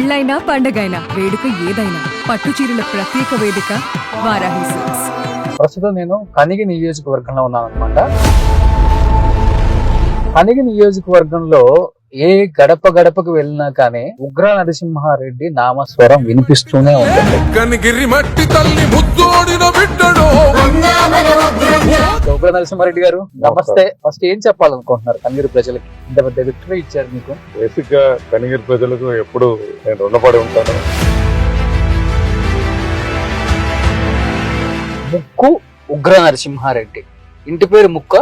పెళ్ళైనా పండగైనా వేడుక ఏదైనా పట్టు చీరల ప్రత్యేక వేదిక వారాహి సిల్క్స్. ప్రస్తుతం నేను కనిగి నియోజకవర్గంలో ఉన్నాను అనమాట. కనిగి నియోజకవర్గంలో ఏ గడప గడపకు వెళ్ళినా కానీ ఉగ్ర నరసింహారెడ్డి నామస్వరం వినిపిస్తూనే ఉంటుంది. కనిగిరి మట్టి తల్లి ముద్దోడిన బిడ్డడు. ఉగ్ర నరసింహారెడ్డి గారు నమస్తే. ఫస్ట్ ఏం చెప్పాలనుకుంటున్నారు కనిగిరి ప్రజలకి? ఇంత పెద్ద విక్టరీ ఇచ్చారు మీకు. బేసిక్ గా కనిగిరి ప్రజలకు ఎప్పుడు నేను రుణపడి ఉంటాను. ముక్కు ఉగ్ర నరసింహారెడ్డి, ఇంటి పేరు ముక్క.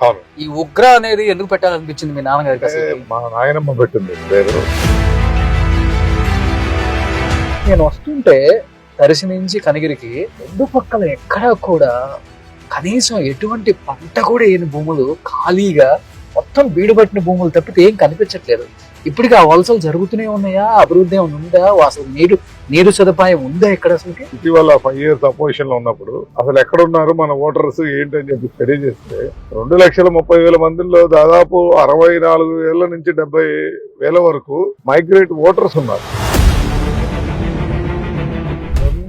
అవును, ఈ ఉగ్ర అనేది ఎందుకు పెట్టాలనిపించింది మీ నాన్నగారికి? అసలు మా నాయనమ్మ పెట్టింది పేరు. నేను వస్తుంటే దర్శి నుంచి కనిగిరికి రెండు పక్కల ఎక్కడా కూడా కనీసం ఎటువంటి పంట కూడా ఏని భూములు ఖాళీగా మొత్తం బీడు పట్టిన భూములు తప్పితే ఏం కనిపించట్లేదు. ఇప్పటికీ ఆ వలసలు జరుగుతూనే ఉన్నాయా? అభివృద్ధి ఏమైనా ఉందా? అసలు నీరు సదుపాయం ఉందా ఇక్కడ? అసలు ఇటీవల 5 years అపోజిషన్ లో ఉన్నప్పుడు అసలు ఎక్కడున్నారు మన ఓటర్స్ ఏంటని చెప్పి స్టడీ చేస్తే 2,30,000 మందిలో దాదాపు 64,000 నుంచి 70,000 వరకు మైగ్రేట్ ఓటర్స్ ఉన్నారు.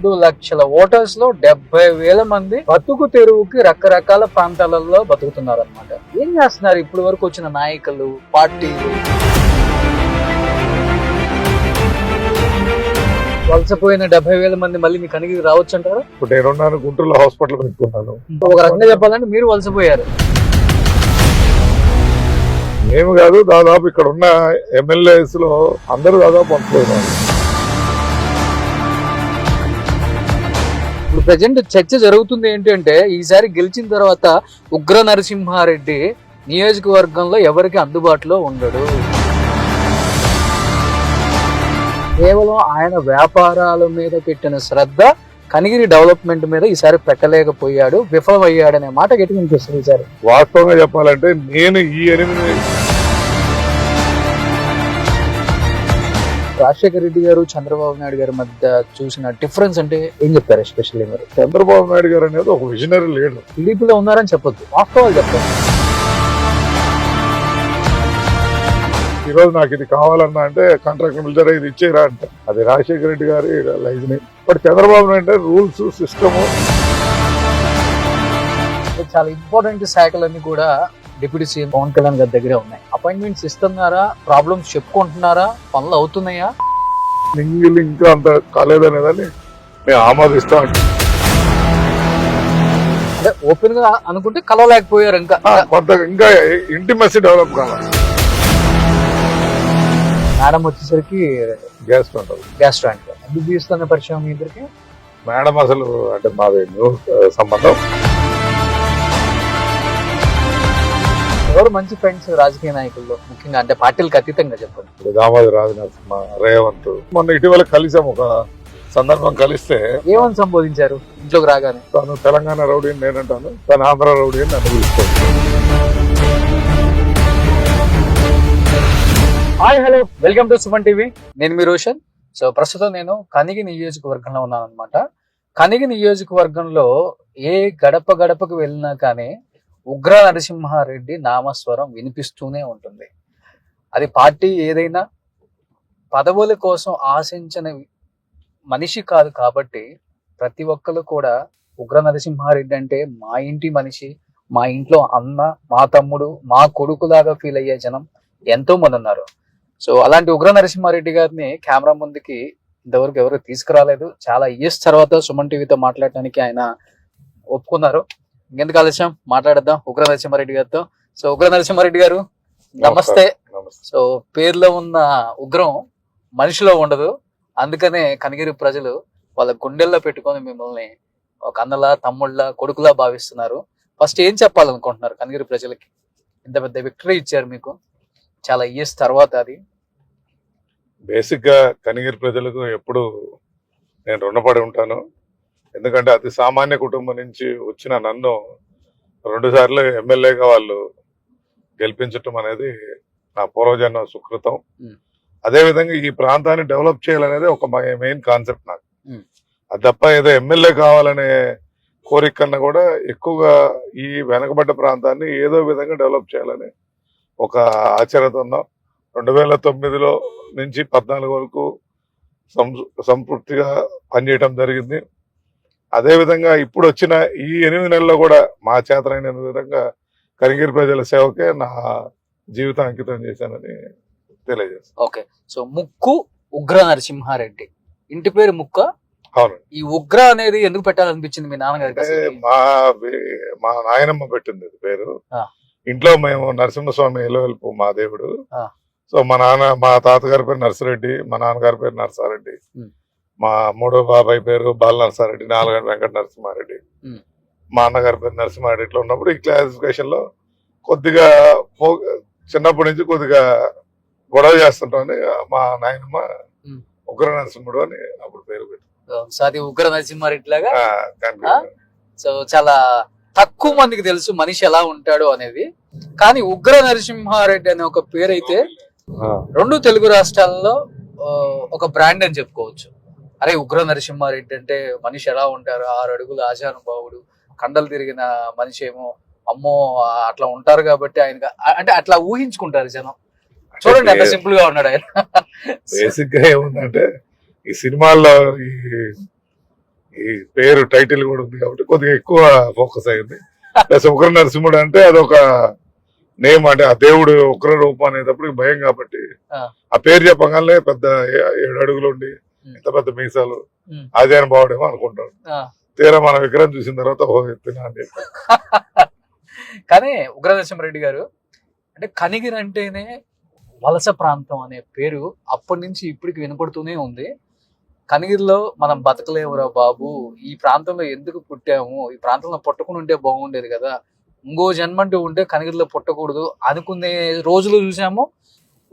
2 లక్షల ఓటర్స్ లో 70,000 మంది బతుకు తెరువుకి రకరకాల ప్రాంతాలలో బతుకుతున్నారు అనమాట. ఏం చేస్తున్నారు ఇప్పటి వరకు వచ్చిన నాయకులు, పార్టీలు? వలసపోయిన 70,000 మంది మళ్ళీ మీ కనిగిరి రావచ్చు అంటారా? ఇప్పుడు నేనున్నాను గుంటూరులో హాస్పిటల్ పెట్టుకున్నాను. ఒక రకంగా చెప్పాలంటే మీరు వలసపోయారు. మేము కాదు, దాదాపు ఇక్కడ ఉన్న ఎమ్మెల్యేస్ లో అందరూ దాదాపు వలసపోయినారు. ఇప్పుడు ప్రజెంట్ చర్చ జరుగుతుంది ఏంటంటే ఈసారి గెలిచిన తర్వాత ఉగ్ర నరసింహారెడ్డి నియోజకవర్గంలో ఎవరికి అందుబాటులో ఉండడు. కేవలం ఆయన వ్యాపారాల మీద పెట్టిన శ్రద్ధ కనిగిరి డెవలప్మెంట్ మీద ఈసారి పెట్టలేకపోయాడు, విఫలమయ్యాడనే మాట గట్టి వినిపిస్తుంది ఈసారి. వాస్తవంగా చెప్పాలంటే నేను ఈ 8 రాజశేఖర రెడ్డి గారు, చంద్రబాబు నాయుడు గారి మధ్య చూసిన డిఫరెన్స్ అంటే ఏం చెప్తారు? ఎస్పెషల్లీ మీరు చంద్రబాబు నాయుడు గారు అనేది ఒక విజనరీ లీడర్. టీడీపీలో ఉన్నారని చెప్పొద్దు, వాస్తవాలు చెప్పండి. ఈ రోజు నాకు ఇది కావాలన్నా అంటే కాంట్రాక్ట్ మిలిటరీ ఇది ఇచ్చేరా అంటే అది రాజశేఖర రెడ్డి గారి లైజ్ని. బట్ చంద్రబాబు నాయుడు అంటే రూల్స్, సిస్టము. చాలా ఇంపార్టెంట్ శాఖలన్నీ కూడా డిప్యూటీ సీఎం పవన్ కళ్యాణ్ గారి దగ్గరే ఉన్నాయి. అపాయింట్మెంట్స్ ఇస్తున్నారా? ప్రాబ్లమ్స్ చెప్పుకుంటున్నారా? పనులు అవుతున్నాయా? ఇంకా అంత కాలేదనేదాన్ని మేము ఆమోదిస్తాం. అంటే ఓపెన్ గా అనుకుంటే కలవలేకపోయారు. ఇంకా కొంత ఇంకా ఇంటిమసీ డెవలప్ కావాలి. మేడం వచ్చేసరికి గ్యాస్ ఉంటుంది. గ్యాస్ స్టాండ్ ఎందుకు తీస్తున్న పరిచయం మీ ఇద్దరికి? మేడం అసలు అంటే మాది సంబంధం. ఎవరు మంచి ఫ్రెండ్స్ రాజకీయ నాయకుల్లో, ముఖ్యంగా అంటే పార్టీలకు అతీతంగా చెప్పండి? ఇప్పుడు దామోదర్ రాజనరసింహ, రేవంత్ మొన్న ఇటీవల కలిసాం. ఒక సందర్భం కలిస్తే ఏమని సంబోధించారు ఇంట్లోకి రాగానే? తను తెలంగాణ రౌడీ అని నేనంటాను, తను ఆంధ్ర రౌడీ అని నన్ను పిలుస్తాను. Hi, hello, welcome to Suman TV. నేను మీ రోషన్. సో ప్రస్తుతం నేను కనిగి నియోజకవర్గంలో ఉన్నాను అనమాట. కనిగి నియోజకవర్గంలో ఏ గడప గడపకు వెళ్ళినా కానీ ఉగ్ర నరసింహారెడ్డి నామస్వరం వినిపిస్తూనే ఉంటుంది. అది పార్టీ ఏదైనా పదవుల కోసం ఆశించిన మనిషి కాదు కాబట్టి ప్రతి ఒక్కరు కూడా ఉగ్ర నరసింహారెడ్డి అంటే మా ఇంటి మనిషి, మా ఇంట్లో అన్న, మా తమ్ముడు, మా కొడుకులాగా ఫీల్ అయ్యే జనం ఎంతో మంది ఉన్నారు. సో అలాంటి ఉగ్ర నరసింహారెడ్డి గారిని కెమెరా ముందుకి ఇంతవరకు ఎవరు తీసుకురాలేదు. చాలా ఇయర్స్ తర్వాత సుమన్ టీవీతో మాట్లాడటానికి ఆయన ఒప్పుకున్నారు. ఇంకెందుకు ఆలస్యం, మాట్లాడద్దాం ఉగ్ర నరసింహారెడ్డి గారితో. సో ఉగ్ర నరసింహారెడ్డి గారు నమస్తే. సో పేరులో ఉన్న ఉగ్రం మనిషిలో ఉండదు, అందుకనే కనిగిరి ప్రజలు వాళ్ళ గుండెల్లో పెట్టుకొని మిమ్మల్ని ఒక అన్నలా, తమ్ముళ్ళ, కొడుకులా భావిస్తున్నారు. ఫస్ట్ ఏం చెప్పాలనుకుంటున్నారు కనిగిరి ప్రజలకి? ఇంత పెద్ద విక్టరీ ఇచ్చారు మీకు చాలా ఇయర్స్ తర్వాత. అది బేసిక్ గా కనిగిరి ప్రజలకు ఎప్పుడు నేను రుణపడి ఉంటాను. ఎందుకంటే అతి సామాన్య కుటుంబం నుంచి వచ్చిన నన్ను 2 సార్లు ఎమ్మెల్యేగా వాళ్ళు గెలిపించటం అనేది నా పూర్వజన్మ సుకృతం. అదేవిధంగా ఈ ప్రాంతాన్ని డెవలప్ చేయాలనేది ఒక మెయిన్ కాన్సెప్ట్ నాకు. అది తప్ప ఏదో ఎమ్మెల్యే కావాలనే కోరిక కన్నా కూడా ఎక్కువగా ఈ వెనకబడ్డ ప్రాంతాన్ని ఏదో విధంగా డెవలప్ చేయాలని ఒక ఆచరణతో ఉన్నాం. 2009లో నుంచి 14 వరకు సంతృప్తిగా పనిచేయడం జరిగింది. అదేవిధంగా ఇప్పుడు వచ్చిన ఈ 8 నెలల్లో కూడా మా చేతనైన విధంగా కనిగిరి ప్రజల సేవకే నా జీవితం అంకితం చేశానని తెలియజేస్తాను. ఓకే. సో ముక్కు ఉగ్ర నరసింహారెడ్డి, ఇంటి పేరు ముక్క. అవునండి. ఈ ఉగ్ర అనేది ఎందుకు పెట్టాలనిపించింది మీ నాన్నగారికి? అంటే అసలు? మా నాయనమ్మ పెట్టింది అది పేరు. ఆ. ఇంట్లో మేము నరసింహస్వామి ఎలవెల్పు మా దేవుడు. ఆ. సో మా తాతగారి పేరు నర్సిరెడ్డి, మా నాన్నగారి పేరు నరసారెడ్డి, ఉమ్. మా మూడో బాబాయ్ పేరు బాల నరసారెడ్డి, 4 వెంకట నరసింహారెడ్డి, ఉమ్. మా అన్నగారి పేరు నరసింహారెడ్డి. ఇట్లా ఉన్నప్పుడు ఈ క్లాసిఫికేషన్ లో కొద్దిగా చిన్నప్పటి నుంచి కొద్దిగా గొడవ చేస్తుంటామని మా నాయనమ్మ ఉమ్. ఉగ్ర నరసింహుడు అని అప్పుడు పేరు పెట్టింది. సో అది ఉగ్ర నరసింహారెడ్డి లాగా. కనిపించింది. సో చాలా తక్కువ మందికి తెలుసు మనిషి ఎలా ఉంటాడు అనేది. కానీ ఉగ్ర నరసింహారెడ్డి అనే ఒక పేరు అయితే 2 తెలుగు రాష్ట్రాల్లో ఒక బ్రాండ్ అని చెప్పుకోవచ్చు. అరే ఉగ్ర నరసింహారెడ్డి అంటే మనిషి ఎలా ఉంటారు, 6 అడుగుల ఆశానుభావుడు, కండలు తిరిగిన మనిషి ఏమో, అమ్మో అట్లా ఉంటారు కాబట్టి ఆయన అంటే అట్లా ఊహించుకుంటారు జనం. చూడండి ఎంత సింపుల్ గా ఉన్నాడు ఆయన. బేసిక్ గా ఏముందంటే ఈ సినిమాల్లో ఈ పేరు టైటిల్ కూడా ఉంది కాబట్టి కొద్దిగా ఎక్కువ ఫోకస్ అయింది. ప్లస్ ఉగ్ర నరసింహుడు అంటే అదొక నేమ్, అంటే ఆ దేవుడు ఉగ్ర రూపం అనేటప్పుడు భయం కాబట్టి ఆ పేరు చెప్పగానే పెద్ద 7 అడుగులు ఉండి ఇంత పెద్ద మీసాలు ఆజాన బావుడేమో అనుకుంటాడు. తీరా మన విగ్రహం చూసిన తర్వాత ఎత్తున అని చెప్పి. కానీ ఉగ్ర నరసింహారెడ్డి గారు అంటే కనిగిరి అంటేనే వలస ప్రాంతం అనే పేరు అప్పటి నుంచి ఇప్పటికి వినపడుతూనే ఉంది. కనిగిరిలో మనం బతకలేవురా బాబు, ఈ ప్రాంతంలో ఎందుకు పుట్టాము, ఈ ప్రాంతంలో పుట్టకుండా ఉంటే బాగుండేది కదా, ఇంకో జన్మంటూ ఉంటే కనిగిరిలో పుట్టకూడదు అనుకునే రోజులు చూసాము.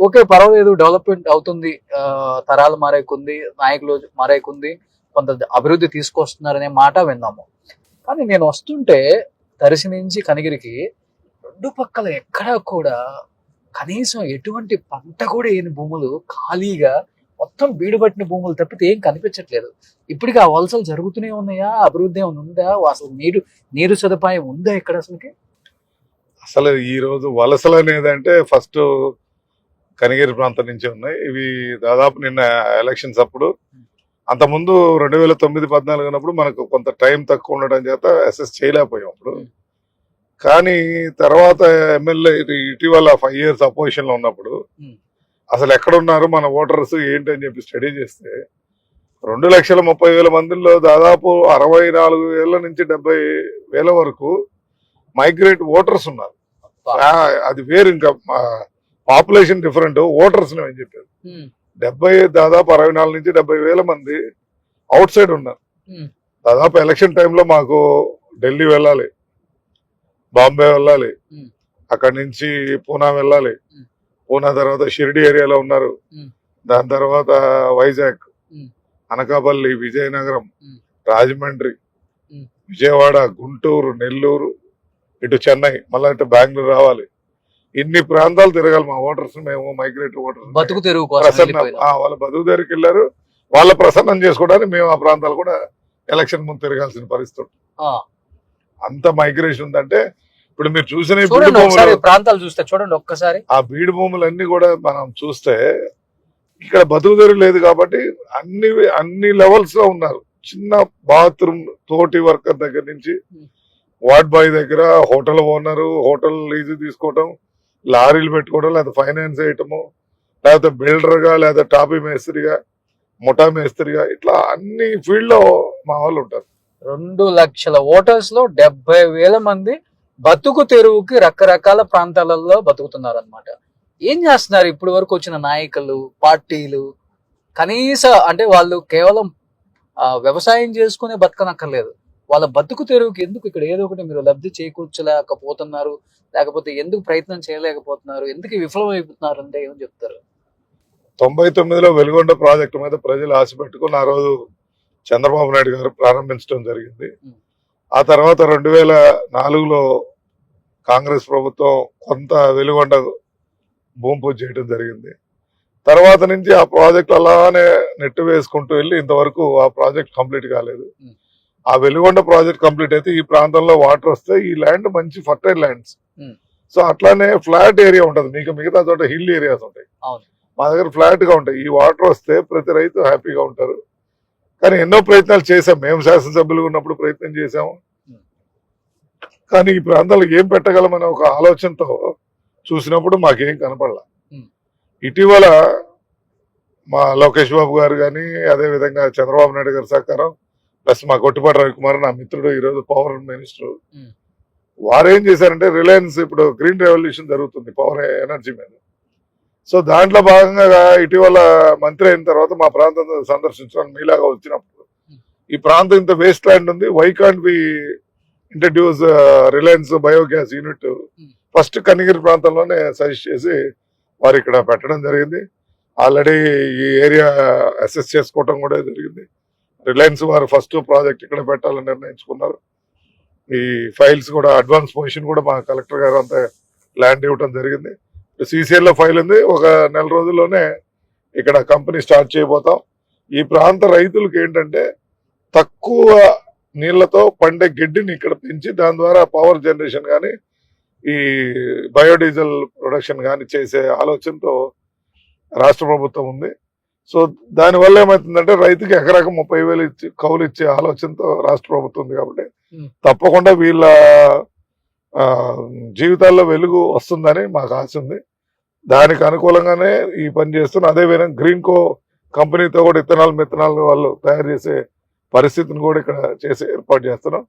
ఓకే పర్వాలేదు, డెవలప్మెంట్ అవుతుంది, తరాలు మారేకుంది, నాయకులు మారేకుంది, కొంత అభివృద్ధి తీసుకొస్తున్నారనే మాట విన్నాము. కానీ నేను వస్తుంటే దర్శి నుంచి కనిగిరికి 2 పక్కల ఎక్కడా కూడా కనీసం ఎటువంటి పంట కూడా వేయని భూములు, ఖాళీగా మొత్తం బీడుబట్టిన భూములు తప్పితే ఏం కనిపించట్లేదు. ఇప్పటికీ ఆ వలసలు జరుగుతూనే ఉన్నాయా? అభివృద్ధి ఏమైనా ఉందా? అసలు నీరు సదుపాయం ఉందా ఇక్కడ అసలుకి? అసలు ఈ రోజు వలసలు అనేది అంటే ఫస్ట్ కనిగిరి ప్రాంతం నుంచి ఉన్నాయి. ఇవి దాదాపు నిన్న ఎలక్షన్స్ అప్పుడు, అంతకుముందు 2009-14 అన్నప్పుడు మనకు కొంత టైం తక్కువ ఉండడం చేత అసెస్ చేయలేకపోయాం అప్పుడు. కానీ తర్వాత ఎమ్మెల్యే ఇటీవల 5 years అపోజిషన్ లో ఉన్నప్పుడు అసలు ఎక్కడున్నారు మన ఓటర్స్ ఏంటి అని చెప్పి స్టడీ చేస్తే 2,30,000 మందిలో దాదాపు 64,000 నుంచి 70,000 వరకు మైగ్రేట్ ఓటర్స్ ఉన్నారు. అది వేరు, ఇంకా పాపులేషన్ డిఫరెంట్, ఓటర్స్ అని చెప్పారు. దాదాపు 64 నుంచి 70,000 మంది అవుట్ సైడ్ ఉన్నారు. దాదాపు ఎలక్షన్ టైంలో మాకు ఢిల్లీ వెళ్ళాలి, బాంబే వెళ్ళాలి, అక్కడి నుంచి పూనా వెళ్ళాలి, పూనా తర్వాత షిరిడి ఏరియాలో ఉన్నారు, దాని తర్వాత వైజాగ్, అనకాపల్లి, విజయనగరం, రాజమండ్రి, విజయవాడ, గుంటూరు, నెల్లూరు, ఇటు చెన్నై, మళ్ళీ ఇటు బెంగళూరు రావాలి. ఇన్ని ప్రాంతాలు తిరగాలి మా ఓటర్స్. మేము మైగ్రేటరీ ఓటర్స్ బతుకు తెరువు వాళ్ళ బతుకు తెరువుకి వెళ్ళారు. వాళ్ళ ప్రసన్నం చేసుకోవడానికి మేము ఆ ప్రాంతాలు కూడా ఎలక్షన్ ముందు తిరగాల్సిన పరిస్థితి. అంత మైగ్రేషన్ ఉందంటే ఇప్పుడు మీరు చూసిన ప్రాంతాలు చూస్తే చూడండి ఒక్కసారి, ఆ బీడు భూములన్నీ కూడా మనం చూస్తే ఇక్కడ బతుకు తెరువు లేదు కాబట్టి అన్ని లెవెల్స్ లో ఉన్నారు. చిన్న బాత్రూమ్ తోటి వర్కర్ దగ్గర నుంచి వార్డ్ బాయ్ దగ్గర, హోటల్ ఓనరు, హోటల్ లీజు తీసుకోవటం, లారీలు పెట్టుకోవడం, లేదా ఫైనాన్స్ చేయటము, లేకపోతే బిల్డర్ గా, లేదా టాపీ మేస్త్రిగా, ముఠా మేస్త్రిగా, ఇట్లా అన్ని ఫీల్డ్ లో మా వాళ్ళు ఉంటారు. 2 లక్షల ఓటర్స్ లో 70,000 మంది బతుకు తెరువుకి రకరకాల ప్రాంతాలలో బతుకుతున్నారు అనమాట. ఏం చేస్తున్నారు ఇప్పుడు వరకు వచ్చిన నాయకులు, పార్టీలు? కనీస అంటే వాళ్ళు కేవలం వ్యవసాయం చేసుకునే బతకనక్కర్లేదు, వాళ్ళ బతుకు తెరువుకి ఎందుకు ఇక్కడ ఏదో ఒకటి మీరు లబ్ధి చేకూర్చలేకపోతున్నారు, లేకపోతే ఎందుకు ప్రయత్నం చేయలేకపోతున్నారు, ఎందుకు విఫలమైపోతున్నారు అంటే ఏమని చెప్తారు? 99లో వెలుగొండ ప్రాజెక్టు మీద ప్రజలు ఆశ పెట్టుకుని ఆ రోజు చంద్రబాబు నాయుడు గారు ప్రారంభించడం జరిగింది. ఆ తర్వాత 2004లో కాంగ్రెస్ ప్రభుత్వం కొంత వెలుగొండ భూమి పూజ చేయడం జరిగింది. తర్వాత నుంచి ఆ ప్రాజెక్ట్ అలానే నెట్టు వేసుకుంటూ వెళ్ళి ఇంతవరకు ఆ ప్రాజెక్ట్ కంప్లీట్ కాలేదు. ఆ వెలుగొండ ప్రాజెక్ట్ కంప్లీట్ అయితే ఈ ప్రాంతంలో వాటర్ వస్తే ఈ ల్యాండ్ మంచి ఫర్టైల్ ల్యాండ్స్. సో అట్లానే ఫ్లాట్ ఏరియా ఉంటది, మీకు మిగతా చోట హిల్ ఏరియాస్ ఉంటాయి. మా దగ్గర ఫ్లాట్ గా ఉంటాయి. ఈ వాటర్ వస్తే ప్రతి రైతు హ్యాపీగా ఉంటారు. కానీ ఎన్నో ప్రయత్నాలు చేశాం, మేము శాసనసభ్యులు ఉన్నప్పుడు ప్రయత్నం చేశాము. కానీ ఈ ప్రాంతాల్లో ఏం పెట్టగలమనే ఒక ఆలోచనతో చూసినప్పుడు మాకేం కనపడలా. ఇటీవల మా లోకేష్ బాబు గారు కానీ, అదేవిధంగా చంద్రబాబు నాయుడు గారి సహకారం, ప్లస్ మా కొట్టిపాటి రవికుమార్ నా మిత్రుడు, ఈరోజు పవర్ మినిస్టర్, వారు ఏం చేశారంటే రిలయన్స్ ఇప్పుడు గ్రీన్ రెవల్యూషన్ జరుగుతుంది పవర్ ఎనర్జీ మీద. సో దాంట్లో భాగంగా ఇటీవల మంత్రి అయిన తర్వాత మా ప్రాంతం సందర్శించడానికి మీలాగా వచ్చినప్పుడు, ఈ ప్రాంతం ఇంత వేస్ట్ ల్యాండ్ ఉంది, why can't be introduce Reliance biogas unit first Kanigiri ప్రాంతంలోనే సజెస్ట్ చేసి వారు ఇక్కడ పెట్టడం జరిగింది. ఆల్రెడీ ఈ ఏరియా అసెస్ చేసుకోవటం కూడా జరిగింది. రిలయన్స్ వారు ఫస్ట్ ప్రాజెక్ట్ ఇక్కడ పెట్టాలని నిర్ణయించుకున్నారు. ఈ ఫైల్స్ కూడా అడ్వాన్స్ పొజిషన్ కూడా మా కలెక్టర్ గారు అంతా ల్యాండ్ ఇవ్వటం జరిగింది. CCL లో ఫైల్ ఉంది. ఒక నెల రోజుల్లోనే ఇక్కడ కంపెనీ స్టార్ట్ చేయబోతాం. ఈ ప్రాంత రైతులకు ఏంటంటే తక్కువ నీళ్లతో పండే గడ్డిని ఇక్కడ పెంచి దాని ద్వారా పవర్ జనరేషన్ కానీ ఈ బయోడీజిల్ ప్రొడక్షన్ కానీ చేసే ఆలోచనతో రాష్ట్ర ప్రభుత్వం ఉంది. సో దానివల్ల ఏమవుతుందంటే రైతుకి ఎకరాకు 30,000 ఇచ్చి కౌలు ఇచ్చే ఆలోచనతో రాష్ట్ర ప్రభుత్వం ఉంది. కాబట్టి తప్పకుండా వీళ్ళ జీవితాల్లో వెలుగు వస్తుందని మాకు ఆశ ఉంది. దానికి అనుకూలంగానే ఈ పని చేస్తున్నాం. అదేవిధంగా గ్రీన్ కో కంపెనీతో కూడా మిత్తనాలు వాళ్ళు తయారు చేసే పరిస్థితిని కూడా ఇక్కడ చేసి ఏర్పాటు చేస్తున్నాం.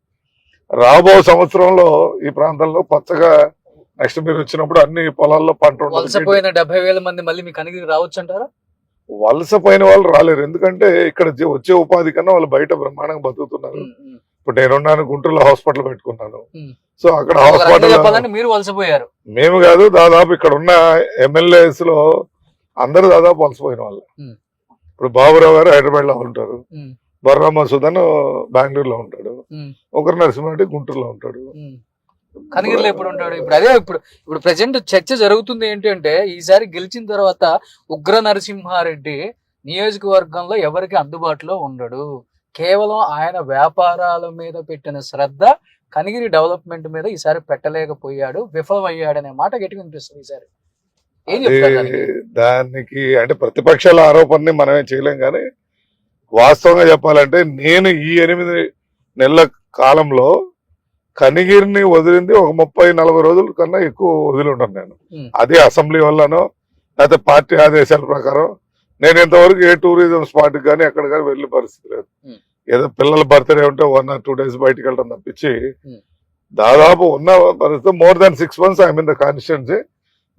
రాబో సంవత్సరంలో ఈ ప్రాంతంలో పచ్చగా నెక్స్ట్ మీరు వచ్చినప్పుడు అన్ని పొలాల్లో పంట వలసపోయిన 70,000 మంది మళ్ళీ మీ కనిగిరి రావచ్చు అంటారా? వలసపోయిన వాళ్ళు రాలేరు, ఎందుకంటే ఇక్కడ వచ్చే ఉపాధి కన్నా వాళ్ళు బయట బ్రహ్మాండంగా బతుకుతున్నారు. ఇప్పుడు నేనున్నాను, గుంటూరులో హాస్పిటల్ పెట్టుకున్నాను. సో అక్కడ హాస్పిటల్ మీరు వలసపోయారు, మేము కాదు, దాదాపు ఇక్కడ ఉన్న ఎమ్మెల్యేస్ లో అందరూ దాదాపు వలసపోయిన వాళ్ళు. ఇప్పుడు బాబురావు గారు హైదరాబాద్ లో ఉంటారు, బొర్రా మసూదన్ బెంగళూరులో ఉంటాడు, ఒకరు నరసింహారెడ్డి గుంటూరులో ఉంటాడు. కనిగిరిలో ఎప్పుడు ఉంటాడు? ఇప్పుడు అదే ఇప్పుడు ప్రజెంట్ చర్చ జరుగుతుంది ఏంటి అంటే, ఈసారి గెలిచిన తర్వాత ఉగ్ర నరసింహారెడ్డి నియోజకవర్గంలో ఎవరికి అందుబాటులో ఉండడు, కేవలం ఆయన వ్యాపారాల మీద పెట్టిన శ్రద్ధ కనిగిరి డెవలప్మెంట్ మీద ఈసారి పెట్టలేకపోయాడు, విఫలమయ్యాడనే మాట గట్టిగా వినిపిస్తుంది. ఈసారి ఏం చెప్తారు దానికి? అంటే ప్రతిపక్షాల ఆరోపణని మనమే చేయలేం, కానీ వాస్తవంగా చెప్పాలంటే నేను ఈ 8 నెలల కాలంలో కనిగిరిని వదిలింది ఒక 30-40 రోజుల కన్నా ఎక్కువ వదిలి ఉంటాను నేను. అదే అసెంబ్లీ వల్లనో లేకపోతే పార్టీ ఆదేశాల ప్రకారం నేను ఇంతవరకు ఏ టూరిజం స్పాట్ కానీ ఎక్కడ కానీ వెళ్ళే పరిస్థితి లేదు. ఏదో పిల్లల బర్త్డే ఉంటే 1 or 2 days బయటకు వెళ్ళడం తప్పించి దాదాపు ఉన్న పరిస్థితి more than 6 months I mean the constituency.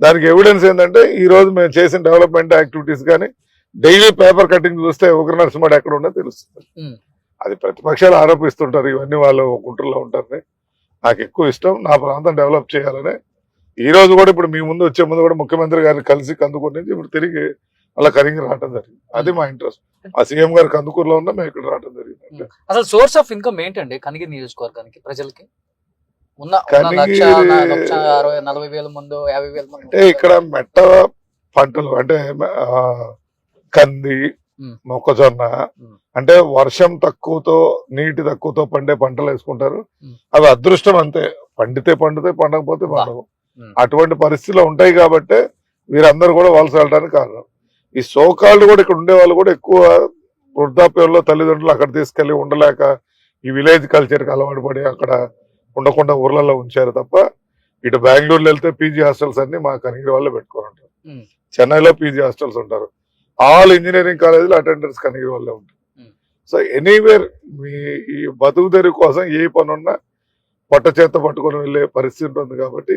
దానికి ఎవిడెన్స్ ఏంటంటే ఈ రోజు మేము చేసిన డెవలప్మెంట్ యాక్టివిటీస్ కానీ డైలీ పేపర్ కటింగ్ చూస్తే ఉగ్ర నరసింహుడు ఎక్కడ ఉన్నదో తెలుస్తుంది. అది ప్రతిపక్షాలు ఆరోపిస్తుంటారు ఇవన్నీ వాళ్ళు గుంటూరులో ఉంటారని. నాకు ఎక్కువ ఇష్టం నా ప్రాంతం డెవలప్ చేయాలని. ఈ రోజు కూడా ఇప్పుడు మీ ముందు వచ్చే ముందు కూడా ముఖ్యమంత్రి గారిని కలిసి కందుకూరు నుంచి ఇప్పుడు తిరిగి అలా కనిగిరి రావడం జరిగింది. అది మా ఇంట్రెస్ట్. ఆ సీఎం గారు కందుకూరులో ఉన్నా మేము ఇక్కడ రావడం జరిగింది. అసలు సోర్స్ ఆఫ్ ఇన్కమ్ ఏంటండి కనిగిరి నియోజకవర్గానికి ప్రజలకి? 1,60,000-40,000 మంది 50,000 మంది అంటే ఇక్కడ మెట్ట పంటలు అంటే కంది, మొక్కజొన్న, అంటే వర్షం తక్కువతో నీటి తక్కువతో పండే పంటలు వేసుకుంటారు. అవి అదృష్టం అంతే, పండితే పండకపోతే పండవు. అటువంటి పరిస్థితులు ఉంటాయి కాబట్టి వీరందరూ కూడా వలస వెళ్ళడానికి కారణం. ఈ సోకాళ్ళు కూడా ఇక్కడ ఉండే వాళ్ళు కూడా ఎక్కువ వృద్ధాప్యంలో తల్లిదండ్రులు అక్కడ తీసుకెళ్లి ఉండలేక ఈ విలేజ్ కల్చర్కి అలవాటు పడి అక్కడ ఉండకుండా ఊర్లలో ఉంచారు తప్ప, ఇటు బెంగళూరులో వెళ్తే పీజీ హాస్టల్స్ అన్ని మా కనిగిరి వాళ్ళే పెట్టుకొని ఉంటారు. చెన్నైలో పీజీ హాస్టల్స్ ఉంటారు. ఆల్ ఇంజనీరింగ్ కాలేజీలో అటెండర్స్ కనిగిరి వాళ్ళే ఉంటారు. సో ఎనీవేర్ మీ ఈ బతుకు తెరువు కోసం ఏ పని ఉన్నా పొట్ట చేత పట్టుకొని వెళ్ళే పరిస్థితి ఉంటుంది. కాబట్టి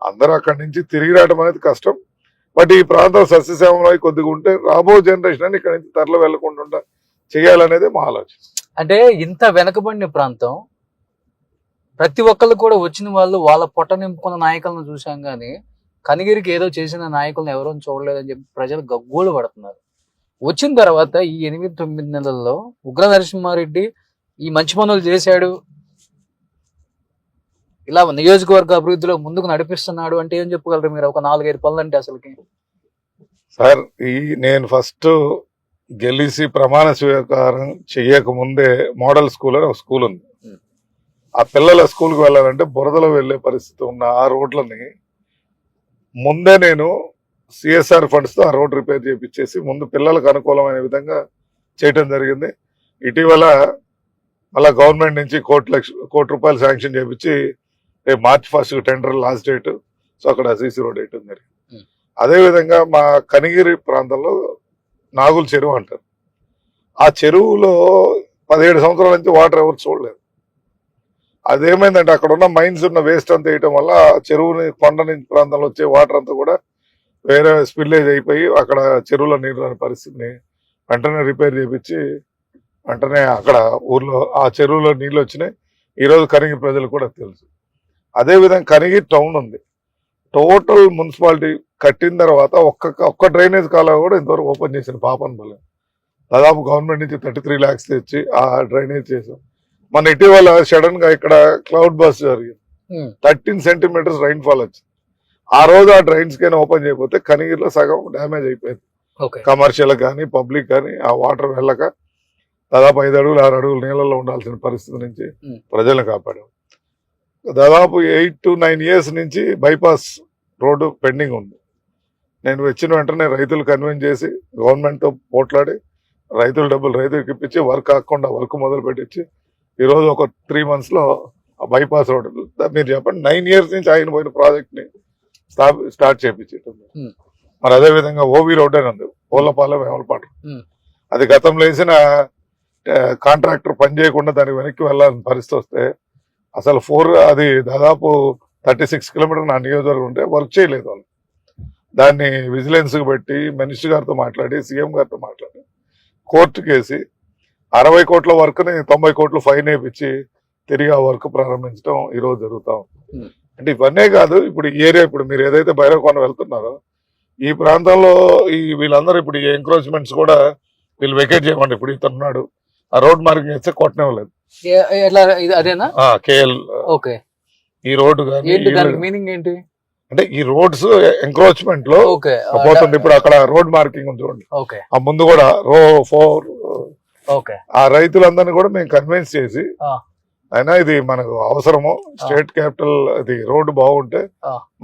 అందరూ అక్కడి నుంచి తిరిగి రావడం అనేది కష్టం. బట్ ఈ ప్రాంతం సస్యశ్యామలో కొద్దిగా ఉంటే రాబో జనరేషన్ అని ఇక్కడ నుంచి తరలి వెళ్లకుండా చేయాలనేది మా ఆలోచన. అంటే ఇంత వెనకబడిన ప్రాంతం, ప్రతి ఒక్కళ్ళు కూడా వచ్చిన వాళ్ళు వాళ్ళ పొట్ట నింపుకున్న నాయకులను చూసాం కానీ కనిగిరికి ఏదో చేసిన నాయకులను ఎవరో చూడలేదని చెప్పి ప్రజలు గగ్గోలు పడుతున్నారు. వచ్చిన తర్వాత ఈ 8-9 నెలల్లో ఉగ్ర నరసింహారెడ్డి ఈ మంచి పనులు చేశాడు, ఇలా నియోజకవర్గ అభివృద్ధిలో ముందుకు నడిపిస్తున్నాడు అంటే ఏం చెప్పగలరు మీరు? ఒక 4-5 పనులు అంటే అసలుకి సార్, నేను ఫస్ట్ గెలిచి ప్రమాణ స్వీకారం చెయ్యక ముందే మోడల్ స్కూల్ అని ఒక స్కూల్ ఉంది. ఆ పిల్లల స్కూల్కి వెళ్ళాలంటే బురదలో వెళ్లే పరిస్థితి ఉన్న ఆ రోడ్లని ముందే నేను సిఎస్ఆర్ ఫండ్స్ తో ఆ రోడ్ రిపేర్ చేయించేసి ముందు పిల్లలకు అనుకూలమైన విధంగా చేయటం జరిగింది. ఇటీవల మళ్ళా గవర్నమెంట్ నుంచి కోటి రూపాయలు శాంక్షన్ చేయించి రేపు March 1 tender last date. So అక్కడ సీసీ రోడ్ వేయటం జరిగింది. అదే విధంగా మా కనిగిరి ప్రాంతంలో నాగుల చెరువు అంటారు. ఆ చెరువులో 17 సంవత్సరాల నుంచి వాటర్ ఎవరు చూడలేదు. అదేమైందంటే అక్కడ ఉన్న మైన్స్ ఉన్న వేస్ట్ అంతా వేయటం వల్ల చెరువుని కొండ నుంచి ప్రాంతంలో వచ్చే వాటర్ అంతా కూడా వేరే స్పిల్లేజ్ అయిపోయి అక్కడ చెరువులో నీరు రాని పరిస్థితిని వెంటనే రిపేర్ చేయించి వెంటనే అక్కడ ఊర్లో ఆ చెరువులో నీళ్ళు వచ్చినాయి. ఈరోజు కనిగిరి ప్రజలకు కూడా తెలుసు. అదే విధంగా కనిగిరి టౌన్ ఉంది. టోటల్ మున్సిపాలిటీ కట్టిన తర్వాత ఒక్క డ్రైనేజ్ కాలువ కూడా ఇంతవరకు ఓపెన్ చేసిన పాపం బలం. దాదాపు గవర్నమెంట్ నుంచి 33 lakhs తెచ్చి ఆ డ్రైనేజ్ చేసాం. మన ఇటీవల సడన్ గా ఇక్కడ క్లౌడ్ బస్ జరిగింది. 13 centimeters రైన్ ఫాల్ వచ్చింది. ఆ రోజు ఆ డ్రైన్స్ కైనా ఓపెన్ చేయకపోతే కనిగిరిలో సగం డ్యామేజ్ అయిపోయింది. కమర్షియల్ కానీ పబ్లిక్ కానీ ఆ వాటర్ వెళ్ళక దాదాపు 5 అడుగులు 6 అడుగులు నీళ్ళలో ఉండాల్సిన పరిస్థితి నుంచి ప్రజలను కాపాడాం. దాదాపు 8 to 9 years నుంచి బైపాస్ రోడ్డు పెండింగ్ ఉంది. నేను వచ్చిన వెంటనే రైతులు కన్విన్స్ చేసి గవర్నమెంట్ తో పోట్లాడి రైతుల డబ్బులు రైతులకు ఇప్పించి వర్క్ కాకుండా వర్క్ మొదలు పెట్టించి ఈరోజు ఒక 3 months లో ఆ బైపాస్ రోడ్డు మీరు చెప్పండి 9 years నుంచి ఆయన పోయిన ప్రాజెక్ట్ ని స్టార్ట్ చేయించడం. మరి అదే విధంగా ఓవి రోడ్ అని ఉంది, ఓలపాలెం వేమలపాట. అది గతంలో వేసిన కాంట్రాక్టర్ పని చేయకుండా దానికి వెనక్కి వెళ్ళాలని పరిస్థితి వస్తే అసలు అది దాదాపు 36 kilometers నా నియోజకవర్గం ఉంటే వర్క్ చేయలేదు వాళ్ళు. దాన్ని విజిలెన్స్ కు పెట్టి మినిస్టర్ గారితో మాట్లాడి సీఎం గారితో మాట్లాడి కోర్టుకు వేసి 60 కోట్ల వర్క్ ని 90 కోట్లు ఫైన్ వేయించి తిరిగి ఆ వర్క్ ప్రారంభించడం ఈ రోజు జరుగుతా ఉంది. అంటే ఇవన్నీ కాదు, ఇప్పుడు ఈ ఏరియా ఇప్పుడు మీరు ఏదైతే భైరవకొండ వెళ్తున్నారో ఈ ప్రాంతంలో వీళ్ళందరూ ఇప్పుడు ఈ ఎంక్రోచ్మెంట్స్ కూడా వీళ్ళు వెకేట్ చేయమండి. ఇప్పుడు ఇతరున్నాడు ఆ రోడ్ మార్కింగ్ చేస్తే కొట్టనివ్వలేదు. అదేనా కేఎల్ ఈ రోడ్డు మీనింగ్ ఏంటి అంటే ఈ రోడ్స్ ఎంక్రోచ్మెంట్ లో పోతుంది. ఇప్పుడు అక్కడ రోడ్ మార్కింగ్ ఉంది చూడండి, ఆ ముందు కూడా రో 4 ఆ రైతులందరినీ కూడా మేము కన్విన్స్ చేసి అయినా ఇది మనకు అవసరము, స్టేట్ క్యాపిటల్ ఇది రోడ్డు బాగుంటే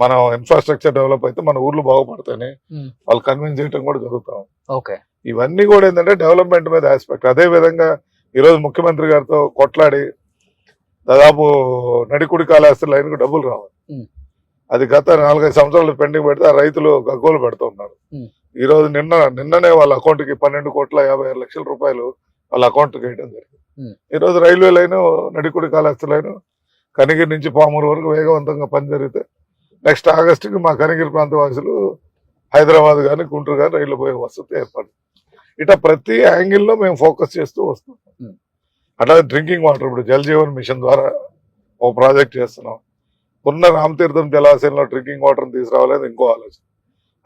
మనం ఇన్ఫ్రాస్ట్రక్చర్ డెవలప్ అయితే మన ఊర్లు బాగుపడతాయని వాళ్ళు కన్విన్స్ చేయడం కూడా జరుగుతాం. ఇవన్నీ కూడా ఏంటంటే డెవలప్మెంట్ మీద ఆస్పెక్ట్. అదే విధంగా ఈరోజు ముఖ్యమంత్రి గారితో కొట్లాడి దాదాపు నడికుడి కాళహస్తి లైన్ కు డబ్బులు రావాలి. అది గత 4-5 సంవత్సరాలు పెండింగ్ పెడితే ఆ రైతులు గగ్గోలు పెడుతున్నారు. ఈ రోజు నిన్ననే వాళ్ళ అకౌంట్ కి 12,56,00,000 రూపాయలు వాళ్ళ అకౌంట్ కి వేయడం జరిగింది. ఈ రోజు railway line Nadikudi Kalahasti line Kanigiri నుంచి పామూరు వరకు వేగవంతంగా పని జరిగితే నెక్స్ట్ ఆగస్టుకి మా కనిగిరి ప్రాంత వాసులు హైదరాబాద్ కానీ గుంటూరు కానీ రైలు పోయే వసతి ఏర్పడి ఇట్లా ప్రతి యాంగిల్లో మేము ఫోకస్ చేస్తూ వస్తాం. అట్లా డ్రింకింగ్ వాటర్ ఇప్పుడు జల్ జీవన్ మిషన్ ద్వారా ఒక ప్రాజెక్ట్ చేస్తున్నాం. ఉన్న రామతీర్థం జలాశయంలో డ్రింకింగ్ వాటర్ తీసుకురావాలని ఇంకో ఆలోచన.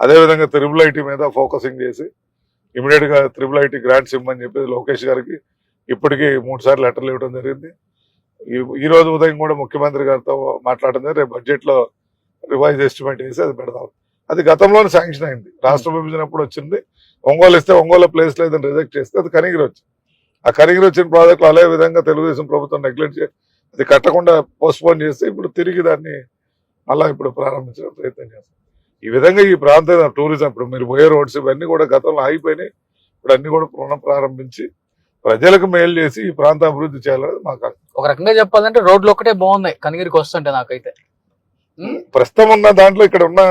అదేవిధంగా త్రిబుల్ ఐటీ మీద ఫోకసింగ్ చేసి ఇమీడియట్ గా త్రిబుల్ ఐటీ గ్రాంట్స్ ఇవ్వమని చెప్పి లోకేష్ గారికి ఇప్పటికీ 3 సార్లు లెటర్లు ఇవ్వడం జరిగింది. ఈ రోజు ఉదయం కూడా ముఖ్యమంత్రి గారితో మాట్లాడడం జరిగింది. రేపు బడ్జెట్ లో రివైజ్ ఎస్టిమేట్ వేసి అది పెడతాం. అది గతంలోనే శాంక్షన్ అయింది, రాష్ట్ర విభజన అప్పుడు వచ్చింది. ఒంగోలు ఇస్తే ఒంగోలు ప్లేస్ లేదని రిజెక్ట్ చేస్తే అది కనిగిరి వచ్చింది. ఆ కనిగిరి వచ్చిన ప్రాజెక్టులు అదే విధంగా తెలుగుదేశం ప్రభుత్వం నెగ్లెక్ట్ చేసి అది కట్టకుండా పోస్ట్పోన్ చేస్తే ఇప్పుడు తిరిగి దాన్ని అలా ఇప్పుడు ప్రారంభించడం ప్రయత్నం చేస్తాం. ఈ విధంగా ఈ ప్రాంతం టూరిజం ఇప్పుడు మీరు పోయే రోడ్స్ ఇవన్నీ కూడా గతంలో ఆగిపోయినాయి. ఇప్పుడు అన్ని కూడా పునః ప్రారంభించి ప్రజలకు మేలు చేసి ఈ ప్రాంత అభివృద్ధి చేయాలని మాకు. ఒక రకంగా చెప్పాలంటే రోడ్లు ఒక్కటే బాగున్నాయి కనిగిరికి వస్తుంటే నాకైతే. ప్రస్తుతం ఉన్న దాంట్లో ఇక్కడ ఉన్న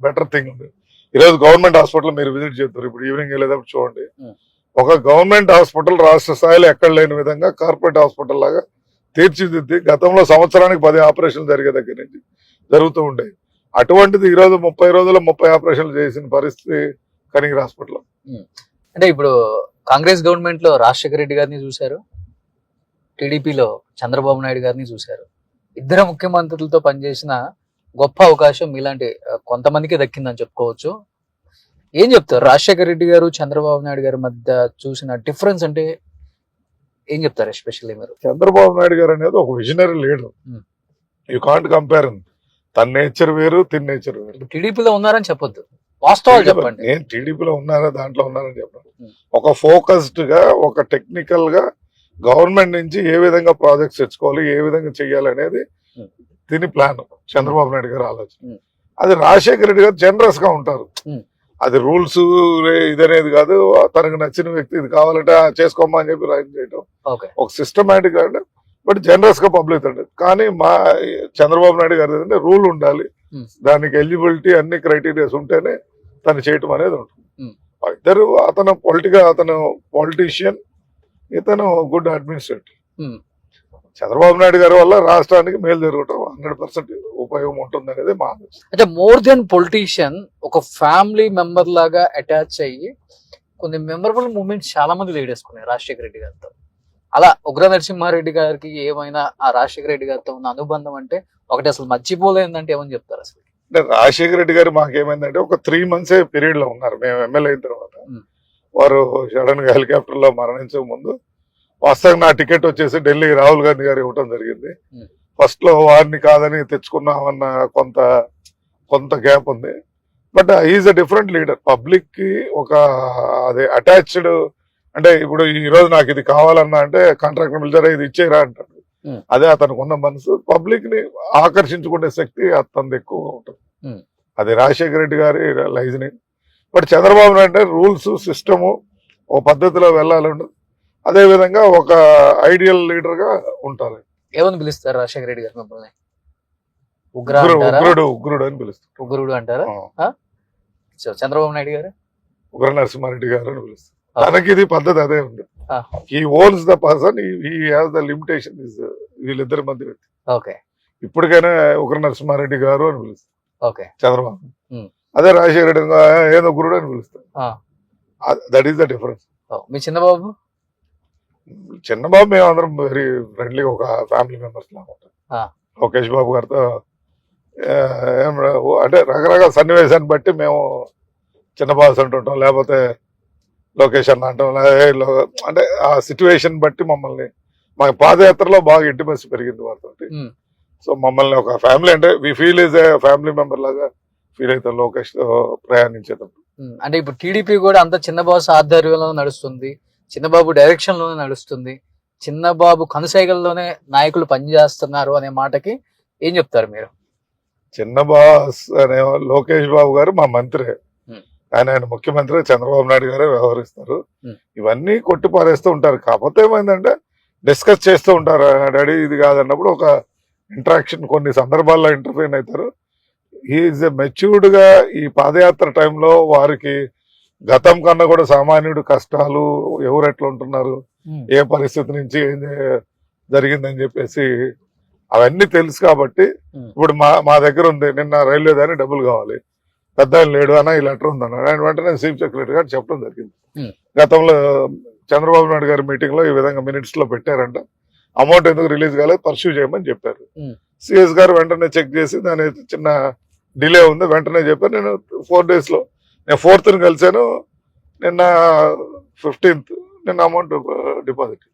బెటర్ థింగ్ ఉంది. ఈరోజు గవర్నమెంట్ హాస్పిటల్ మీరు విజిట్ చేస్తారు, ఇప్పుడు ఈవినింగ్ వెళ్ళేటప్పుడు చూడండి. ఒక గవర్నమెంట్ హాస్పిటల్ రాష్ట్ర స్థాయిలో ఎక్కడ లేని విధంగా కార్పొరేట్ హాస్పిటల్ లాగా తీర్చిదిద్ది గతంలో సంవత్సరానికి 10 ఆపరేషన్లు జరిగే దగ్గర నుంచి జరుగుతూ ఉండేవి. అటువంటిది ఈ రోజు 30 రోజుల్లో 30 ఆపరేషన్లు చేసిన పరిస్థితి కనిగిరి హాస్పిటల్. అంటే ఇప్పుడు కాంగ్రెస్ గవర్నమెంట్ లో రాజశేఖర రెడ్డి గారిని చూశారు, టీడీపీలో చంద్రబాబు నాయుడు గారిని చూశారు. ఇద్దరు ముఖ్యమంత్రులతో పనిచేసిన గొప్ప అవకాశం ఇలాంటి కొంతమందికి దక్కిందని చెప్పుకోవచ్చు. ఏం చెప్తారు రాజశేఖర రెడ్డి గారు చంద్రబాబు నాయుడు గారి మధ్య చూసిన డిఫరెన్స్ అంటే ఏం చెప్తారు? ఎస్పెషల్లీ మీరు చంద్రబాబు నాయుడు గారు అనేది ఒక visionary leader, you can't compare. తన నేచర్ వేరు, తిన్ నేచర్ వేరు. టీడీపీలో ఉన్నారని చెప్పొద్దు, వాస్తవాలు చెప్పండి. నేను టీడీపీలో ఉన్నారా దాంట్లో ఉన్నారని చెప్పండి. ఒక ఫోకస్డ్ గా ఒక టెక్నికల్ గా గవర్నమెంట్ నుంచి ఏ విధంగా ప్రాజెక్ట్స్ తెచ్చుకోవాలి, ఏ విధంగా చెయ్యాలి అనేది దీని ప్లాన్ చంద్రబాబు నాయుడు గారి ఆలోచన. అది రాజశేఖర రెడ్డి గారు జనరస్ గా ఉంటారు. Hmm. అది రూల్స్ ఇదనేది కాదు, తనకు నచ్చిన వ్యక్తి ఇది కావాలంటే చేసుకోమా అని చెప్పి రాజీ చేయటం ఓకే ఒక సిస్టమేటిక్ అంటే, బట్ జనరస్ గా పబ్లిక్ అండి. కానీ మా చంద్రబాబు నాయుడు గారు ఏంటంటే రూల్ ఉండాలి, Hmm. దానికి ఎలిజిబిలిటీ అన్ని క్రైటీరియాస్ ఉంటేనే తను చేయటం అనేది ఉంటుంది. Hmm. ఇద్దరు అతను పొలిటీషియన్, ఇతను good administrator. Hmm. Chandrababu Naidu గారి వల్ల రాష్ట్రానికి మేలు జరగటం 100% ఉపయోగం ఉంటుంది అనేది మా ఆలోచన. అంటే మోర్ దెన్ పొలిటీషియన్ ఒక ఫ్యామిలీ మెంబర్ లాగా అటాచ్ అయ్యి కొన్ని మెమరబుల్ మూమెంట్స్ చాలా మంది లీడ్ చేసుకున్నారు రాజశేఖర రెడ్డి గారితో. అలా ఉగ్ర నరసింహారెడ్డి గారికి ఏమైనా ఆ రాజశేఖర రెడ్డి గారితో ఉన్న అనుబంధం అంటే ఒకటి అసలు మర్చిపోలేదంటే ఏమని చెప్తారు అసలు? అంటే రాజశేఖర రెడ్డి గారు మాకేమైందంటే ఒక 3 months పీరియడ్ లో ఉన్నారు మేము ఎమ్మెల్యే అయిన తర్వాత. Hmm. వారు సడన్ గా హెలికాప్టర్ లో మరణించే ముందు వాస్తవంగా నా టికెట్ వచ్చేసి ఢిల్లీ రాహుల్ గాంధీ గారు ఇవ్వటం జరిగింది. Hmm. ఫస్ట్ లో వారిని కాదని తెచ్చుకున్నామన్న కొంత గ్యాప్ ఉంది. But is a different leader. Public కి ఒక అదే అటాచ్డ్, అంటే ఇప్పుడు ఈ రోజు నాకు ఇది కావాలన్నా అంటే కాంట్రాక్టర్ పిలిచారా ఇది ఇచ్చేరా అంటాడు. Hmm. అదే అతనికి ఉన్న మనసు, పబ్లిక్ ని ఆకర్షించుకునే శక్తి అతనిది ఎక్కువగా ఉంటుంది. Hmm. అది రాజశేఖర రెడ్డి గారి లైజనింగ్. బట్ చంద్రబాబు నాయుడు అంటే రూల్స్ సిస్టము ఒక పద్ధతిలో వెళ్ళాలి, అదే విధంగా ఒక ఐడియల్ లీడర్ గా ఉంటారు. ఏమని పిలుస్తారు రాజశేఖర రెడ్డి గారు మిమ్మల్ని? ఉగ్రుడు అని పిలుస్తారు. ఉగ్రుడు అంటారా? సో చంద్రబాబు నాయుడు గారు ఉగ్ర నరసింహారెడ్డి గారు అని పిలుస్తారు. Okay. తనకి ఇది పద్ధతి అదే ఉంది. Ah. He owns the person, he has the limitation వీళ్ళిద్దరి మధ్య వ్యక్తి. ఓకే ఇప్పటికైనా ఉగ్ర నరసింహారెడ్డి గారు అని పిలుస్తారు ఓకే చంద్రబాబు. Hmm. అదే రాజశేఖర రెడ్డి ఏదో గురుడు అని పిలుస్తారు. That is the difference. మీ చిన్నబాబు? చిన్నబాబు మేము అందరం వెరీ ఫ్రెండ్లీ, ఒక ఫ్యామిలీ మెంబర్స్ లాగా ఉంటాం. లోకేష్ బాబు గారితో అంటే రకరకాల సన్నివేశాన్ని బట్టి మేము చిన్నబాబు అంటుంటాం, లేకపోతే లోకేష్ అన్న అంటాం. అంటే ఆ సిచ్యువేషన్ బట్టి మమ్మల్ని, మా పాదయాత్రలో బాగా ఇంటిమసీ పెరిగింది వారితో. సో మమ్మల్ని ఒక ఫ్యామిలీ, అంటే we feel is a family member లాగా ఫీల్ అవుతాం లోకేష్ తో ప్రయాణించేటప్పుడు. అంటే ఇప్పుడు టీడీపీ కూడా అంత చిన్నబాబు ఆధ్వర్యంలో నడుస్తుంది, చిన్నబాబు డైరెక్షన్ లోనే నడుస్తుంది, చిన్నబాబు కనుసైగల్లోనే నాయకులు పనిచేస్తున్నారు అనే మాటకి ఏం చెప్తారు మీరు? చిన్న బాస్ అనే లోకేష్ బాబు గారు మా మంత్రి, ఆయన ముఖ్యమంత్రి చంద్రబాబు నాయుడు గారే వ్యవహరిస్తారు. ఇవన్నీ కొట్టి పారేస్తూ ఉంటారు. కాకపోతే ఏమైందంటే డిస్కస్ చేస్తూ ఉంటారు, డాడీ ఇది కాదన్నప్పుడు ఒక ఇంటరాక్షన్, కొన్ని సందర్భాల్లో ఇంటర్ఫీర్ అవుతారు. ఈజ్ మెచ్యూర్డ్ గా ఈ పాదయాత్ర టైంలో వారికి గతం కన్నా కూడా సామాన్యుడు కష్టాలు, ఎవరు ఎట్లా ఉంటున్నారు, ఏ పరిస్థితి నుంచి ఏం జరిగిందని చెప్పేసి అవన్నీ తెలుసు. కాబట్టి ఇప్పుడు మా దగ్గర ఉంది, నిన్న రైల్వే దాని డబ్బులు కావాలి, పెద్ద ఆయన లేడు అన్న ఈ లెటర్ ఉందన్నాడు. ఆయన వెంటనే చీఫ్ సెక్రటరీ గారు చెప్పడం జరిగింది. గతంలో చంద్రబాబు నాయుడు గారి మీటింగ్ లో ఈ విధంగా మినిట్స్ లో పెట్టారంట, అమౌంట్ ఎందుకు రిలీజ్ కాలేదు పర్సూ చేయమని చెప్పారు. సిఎస్ గారు వెంటనే చెక్ చేసి దాని చిన్న డిలే ఉంది, వెంటనే చెప్పారు. నేను 4 days లో, నేను 4th కలిసాను, నిన్న 15th నిన్న amount deposit.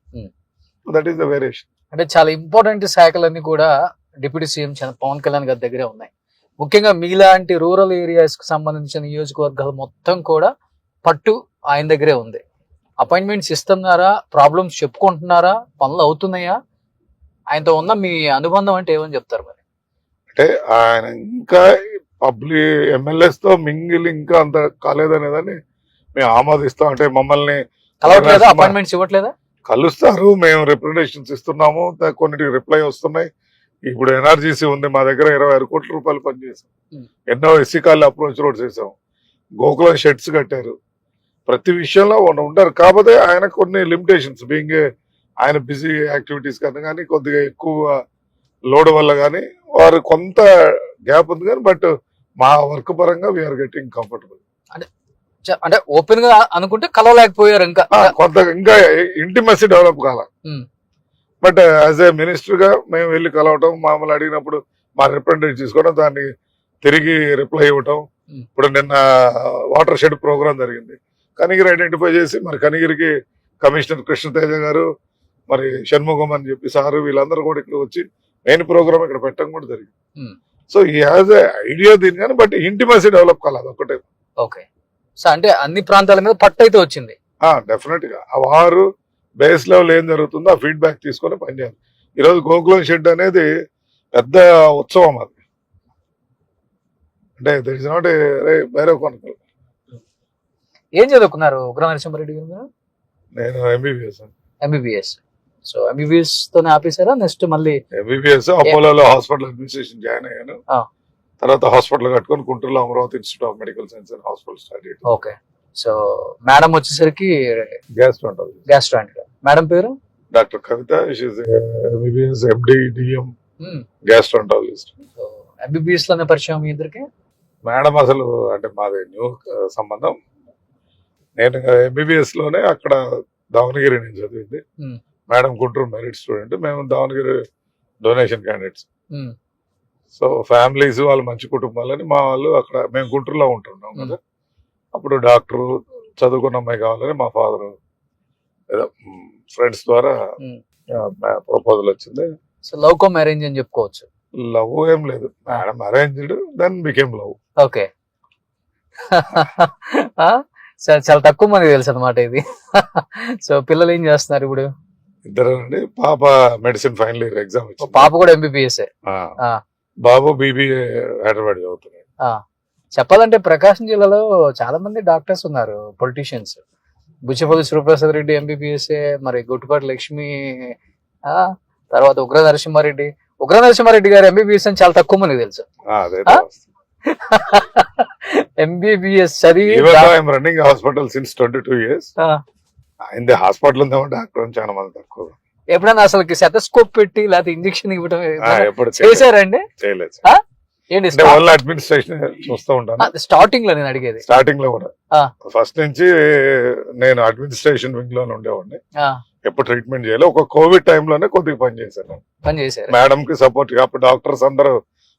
That is the variation. అంటే చాలా ఇంపార్టెంట్ శాఖలన్నీ కూడా డిప్యూటీ సీఎం పవన్ కళ్యాణ్ గారి దగ్గరే ఉన్నాయి. ముఖ్యంగా మీలాంటి రూరల్ ఏరియాస్ కు సంబంధించిన నియోజకవర్గాలు మొత్తం కూడా పట్టు ఆయన దగ్గరే ఉంది. అపాయింట్మెంట్స్ ఇస్తున్నారా, ప్రాబ్లమ్స్ చెప్పుకుంటున్నారా, పనులు అవుతున్నాయా? ఆయనతో ఉన్న మీ అనుబంధం అంటే ఏమని చెప్తారు మరి? అంటే ఆయన ఇంకా పబ్లిక్ ఎమ్మెల్యేస్ తో మింగిల్ ఇంకా అంత కాలేదనేదని మేము ఆమోదిస్తాం. అంటే మమ్మల్ని కలవట్లేదా, అపాయింట్మెంట్స్ ఇవ్వట్లేదా? కలుస్తారు, మేము రిప్రజెంటేషన్స్ ఇస్తున్నాము, కొన్నిటికి రిప్లై వస్తున్నాయి. ఇప్పుడు ఎన్ఆర్జీసీ ఉంది మా దగ్గర, 26 కోట్ల రూపాయలు పనిచేసాం. ఎన్నో ఎస్సీ కాలనీ అప్రోచ్ రోడ్స్ వేసాం, గోకులం షెడ్స్ కట్టారు, ప్రతి విషయంలో ఉంటారు. కాకపోతే ఆయన కొన్ని లిమిటేషన్స్, బీయింగ్ ఆయన బిజీ యాక్టివిటీస్ కన్నా కానీ కొద్దిగా ఎక్కువ లోడ్ వల్ల కానీ వారు కొంత గ్యాప్ ఉంది. కానీ బట్ మా వర్క్ పరంగా వీఆర్ గెటింగ్ కంఫర్టబుల్. అంటే ఓపెన్ గా అనుకుంటే కలవలేకపోయారు, ఇంకా కొంత ఇంకా ఇంటిమసీ డెవలప్ కాల. బట్ యాజ్ ఏ మినిస్టర్ గా మేము వెళ్ళి కలవటం, మమ్మల్ని అడిగినప్పుడు మా రిప్రజెంటేటివ్ తీసుకోవడం, దాన్ని తిరిగి రిప్లై ఇవ్వటం. ఇప్పుడు నిన్న వాటర్ షెడ్ ప్రోగ్రామ్ జరిగింది, కనిగిరి ఐడెంటిఫై చేసి మరి కనిగిరికి కమిషనర్ కృష్ణతేజ గారు, మరి షణ్ముఖం అని చెప్పి సారు, వీళ్ళందరూ కూడా ఇక్కడ వచ్చి మెయిన్ ప్రోగ్రామ్ ఇక్కడ పెట్టడం కూడా జరిగింది. సో ఈ హ్యాజ్ ఏ ఐడియా దీని, కానీ బట్ ఇంటిమసీ డెవలప్ కాలేదు ఒకటే. ఓకే, సో అంటే అన్ని ప్రాంతాల మీద పట్టు అయితే వచ్చింది. డెఫినెట్ గా వారు బేస్ లెవెల్ ఏం జరుగుతుందో ఆ ఫీడ్బ్యాక్ తీసుకొని పనిచేయాలి. ఈరోజు గోకులం షెడ్ అనేది పెద్ద ఉత్సవం, అది అంటే దర్ ఇస్ నాట్ వేరే కొనుక్కలు. ఏం చదువుకున్నారు ఉగ్ర నరసింహారెడ్డి గారు మీరు? నేను ఎంబీబీఎస్ ఎంబీబీఎస్. సో ఎంబీబీఎస్ తోనే ఆపేసారా నెక్స్ట్ మళ్ళీ? ఎంబీబీఎస్ అపోలోలో హాస్పిటల్ అడ్మినిస్ట్రేషన్ జాయిన్ అయ్యాను. ఆ. తర్వాత హాస్పిటల్ కట్టుకొని గుంటూరులో Amaravati institute of medical science and hospital start చేయాలి. ఓకే. సో మేడం వచ్చేసరికి గ్యాస్ట్రాంటాలజిస్ట్ గ్యాస్ట్రాంట్. మేడం పేరు? Doctor Kavitha. MBBS MD DM gastroenterologist. So MBBS లోనే పరిచయం మీ ఇద్దరికి? మేడం అసలు అంటే మాది న్యూ సంబంధం. నేను ఎంబీబీఎస్ లోనే అక్కడ దావణగిరి నేను చదివింది. మేడం గుంటూరు మెరిట్ స్టూడెంట్, మేము Davanagere donation candidates. So families వాళ్ళు మంచి కుటుంబాలని మా వాళ్ళు అక్కడ, మేము గుంటూరులో ఉంటున్నాం కదా, అప్పుడు డాక్టర్ చదువుకున్న అమ్మాయి కావాలని మా ఫాదర్ ఏదో ఫ్రెండ్స్ ద్వారా ప్రపోజల్ వచ్చింది. సో లవ్ కమ్ అరేంజ్ అని చెప్పుకోవచ్చు. లవ్ ఏం లేదు, madam arranged, then became love. Okay. చాలా తక్కువ మంది తెలుసు అనమాట ఇది. సో పిల్లలు ఏం చేస్తున్నారు ఇప్పుడు? ఇద్దరు అండి. పాప మెడిసిన్ ఫైనల్ ఇయర్ ఎగ్జామ్ ఇచ్చింది. పాప కూడా ఎంబీబీఎస్. బాబు బీబీఏ హైదరాబాద్ చదువుతున్నాడు. చెప్పాలంటే ప్రకాశం జిల్లాలో చాలా మంది డాక్టర్స్ ఉన్నారు, పొలిటీషియన్స్. బుచ్చిపల్లి శివప్రసాద్ రెడ్డి ఎంబీబీఎస్, మరి గుట్టుపాటి లక్ష్మి, తర్వాత ఉగ్ర నరసింహారెడ్డి గారు ఎంబీబీఎస్ అని చాలా తక్కువ మంది తెలుసు. ఎంబీబీఎస్ చదివి రన్నింగ్ హాస్పిటల్ సిన్స్ 22 years. ఆయన హాస్పిటల్ ఉందేమో డాక్టర్ చాలా మంది తక్కువ. ఎప్పుడైనా అసలు సెటస్కోప్ పెట్టి లేకపోతే ఇంజక్షన్ ఇవ్వడం ఎప్పుడు చేశారండి? చేయలేదు. ఏంటి అడ్మినిస్ట్రేషన్ చూస్తూ ఉంటాను. స్టార్టింగ్ లో నేను అడిగేది. స్టార్టింగ్ లో కూడా ఫస్ట్ నుంచి నేను అడ్మినిస్ట్రేషన్ వింగ్ లోనే ఉండేవాడిని. ఎప్పుడు ట్రీట్మెంట్ చేయాలి. ఒక కోవిడ్ టైంలోనే కొద్దిగా పని చేశాను. మేడం కి సపోర్ట్ గా. అప్పుడు డాక్టర్స్ అందరూ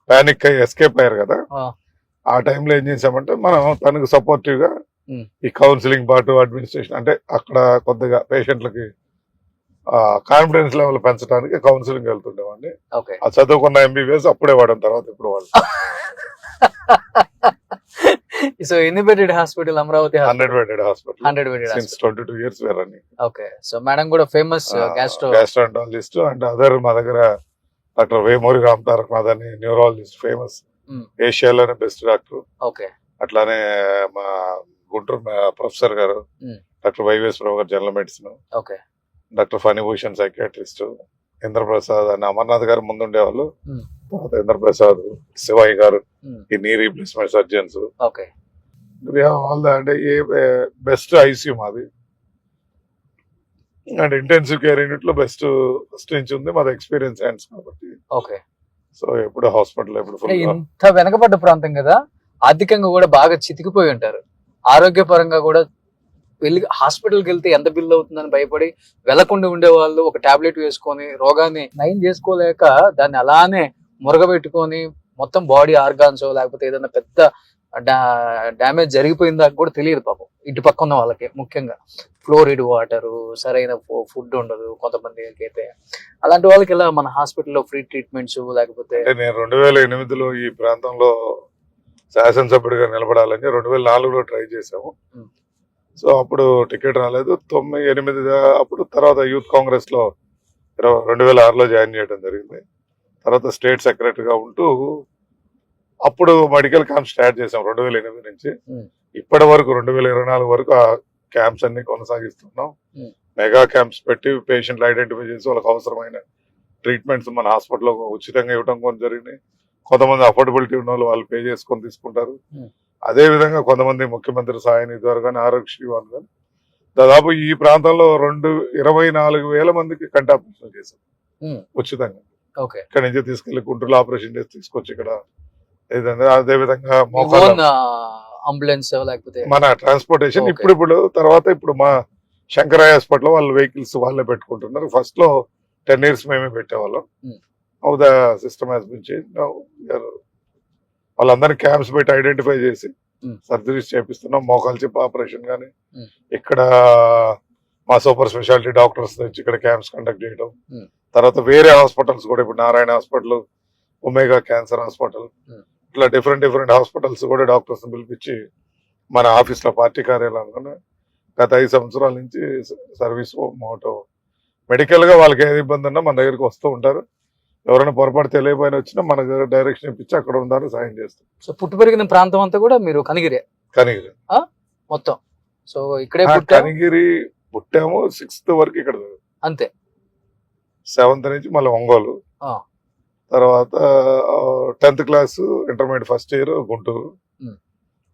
పానిక్ అయ్యి ఎస్కేప్ అయ్యారు కదా, ఆ టైంలో ఏం చేసామంటే మనం తనకు సపోర్టివ్ గా ఈ కౌన్సిలింగ్ పార్ట్, అడ్మినిస్ట్రేషన్ అంటే అక్కడ కొద్దిగా పేషెంట్లకి కాన్ఫిడెన్స్ లెవెల్ పెంచడానికి కౌన్సిలింగ్ వెళ్తుండేవాడిని. ఆ చదువుకున్న ఎంబీబీఎస్ అప్పుడే వాడడం, తర్వాత ఇప్పుడు వాడు. సో ఎన్ని bedded hospital? Amaravati 100 bedded hospital. 100 bedded since 22 years we are running. Okay. So madam కూడా ఫేమస్ గ్యాస్ట్రాంటాలజిస్ట్. అండ్ అదర్ మా దగ్గర డాక్టర్ వేమూరి రామ్ తారక్ నాథ్ అని న్యూరాలజిస్ట్, ఫేమస్, ఏషియాలోనే బెస్ట్ డాక్టర్. ఓకే. అట్లానే మా గుంటూరు ప్రొఫెసర్ గారు డాక్టర్ వైవిఎస్ రావు గారు general medicine. Okay. Doctor Phanibhushan psychiatrist. Indraprasad అని అమర్నాథ్ గారు ముందుండేవాళ్ళు. తర్వాత ఇంద్రప్రసాద్, శివాయి గారు ఈ నీ రీప్లేస్మెంట్ సర్జన్స్. ఓకే. అంటే ఏ బెస్ట్ ఐసీయూ మాది. అండ్ ఇంటెన్సివ్ కేర్ యూనిట్ లో బెస్ట్ ఫస్ట్ నుంచి ఉంది మాది, ఎక్స్పీరియన్స్ హ్యాండ్స్ కాబట్టి. ఓకే. సో ఎప్పుడు హాస్పిటల్ ఎప్పుడు ఇంత వెనకబడ్డ ప్రాంతం కదా, ఆర్థికంగా కూడా బాగా చితికిపోయి ఉంటారు. ఆరోగ్యపరంగా కూడా వెళ్ళి హాస్పిటల్కి వెళ్తే ఎంత బిల్ అవుతుందని భయపడి వెళ్లకుండా ఉండేవాళ్ళు. ఒక టాబ్లెట్ వేసుకొని రోగాన్ని నయం చేసుకోలేక దాన్ని అలానే మురగబెట్టుకొని మొత్తం బాడీ ఆర్గాన్స్ లేకపోతే ఏదైనా పెద్ద డ్యామేజ్ జరిగిపోయిన దాకా కూడా తెలియదు పాపం ఇటు పక్క ఉన్న వాళ్ళకి. ముఖ్యంగా ఫ్లోరిడ్ వాటర్, సరైన ఫుడ్ ఉండదు కొంతమందికి అయితే. అలాంటి వాళ్ళకి ఇలా మన హాస్పిటల్లో ఫ్రీ ట్రీట్మెంట్స్ లేకపోతే. నేను 2008లో ఈ ప్రాంతంలో శాసనసభ్యుడిగా నిలబడాలని 2004లో ట్రై చేసాము. సో అప్పుడు టికెట్ రాలేదు. 9-8 అప్పుడు తర్వాత యూత్ కాంగ్రెస్ లో 2006లో జాయిన్ చేయడం జరిగింది. తర్వాత స్టేట్ సెక్రటరీగా ఉంటూ అప్పుడు మెడికల్ క్యాంప్ స్టార్ట్ చేసాం 2008 నుంచి ఇప్పటి వరకు 2024 వరకు ఆ క్యాంప్స్ అన్ని కొనసాగిస్తున్నాం. మెగా క్యాంప్స్ పెట్టి పేషెంట్లు ఐడెంటిఫై చేసి వాళ్ళకి అవసరమైన ట్రీట్మెంట్స్ మన హాస్పిటల్లో ఉచితంగా ఇవ్వడం కొంత జరిగినాయి. కొంతమంది అఫోర్డబిలిటీ ఉన్న వాళ్ళు పే చేసుకొని తీసుకుంటారు. అదే విధంగా కొంతమంది ముఖ్యమంత్రి సహాయ నిధి ద్వారా కానీ, ఆరోగ్యశ్రీ వాళ్ళు కానీ దాదాపు ఈ ప్రాంతంలో 24,000 మందికి కంటి ఆపరేషన్ చేశారు ఉచితంగా. ఇక్కడ నుంచి తీసుకెళ్లి గుంటూరులో ఆపరేషన్ చేసి తీసుకొచ్చి ఇక్కడ. అదే విధంగా అంబులెన్స్ లేకపోతే మన ట్రాన్స్పోర్టేషన్ ఇప్పుడు తర్వాత ఇప్పుడు మా శంకరయ్య హాస్పిటల్ వాళ్ళ వెహికల్స్ వాళ్ళే పెట్టుకుంటున్నారు. ఫస్ట్ లో 10 years మేమే పెట్టేవాళ్ళం. The system has been changed. వాళ్ళందరినీ క్యాంప్స్ పెట్టి ఐడెంటిఫై చేసి సర్జరీస్ చేపిస్తున్నాం. మోకాలు చిప్ ఆపరేషన్ కానీ ఇక్కడ మా సూపర్ స్పెషాలిటీ డాక్టర్స్ తెచ్చి ఇక్కడ క్యాంప్స్ కండక్ట్ చేయడం. తర్వాత వేరే హాస్పిటల్స్ కూడా ఇప్పుడు Narayana hospital, omega cancer hospital, ఇట్లా డిఫరెంట్ హాస్పిటల్స్ కూడా డాక్టర్స్ పిలిపించి మన ఆఫీస్ లో పార్టీ కార్యాలయంలో గత 5 సంవత్సరాల నుంచి సర్వీస్ మోటో మెడికల్ గా వాళ్ళకి ఏది ఇబ్బంది ఉన్నా మన దగ్గరికి వస్తూ ఉంటారు. ఎవరైనా పొరపాటు తెలియపోయిన వచ్చినా మనకు డైరెక్షన్ ఇప్పించి అక్కడ ఉండాలని సాయం చేస్తాం. సో పుట్టి పెరిగిన ప్రాంతం అంతా కూడా మీరు కనిగిరి కనిగిరి మొత్తం. సో ఇక్కడే కనిగిరి పుట్టాము, 6th వరకు ఇక్కడ అంతే. 7th నుంచి మళ్ళీ ఒంగోలు, తర్వాత 10th class intermediate first year Guntur,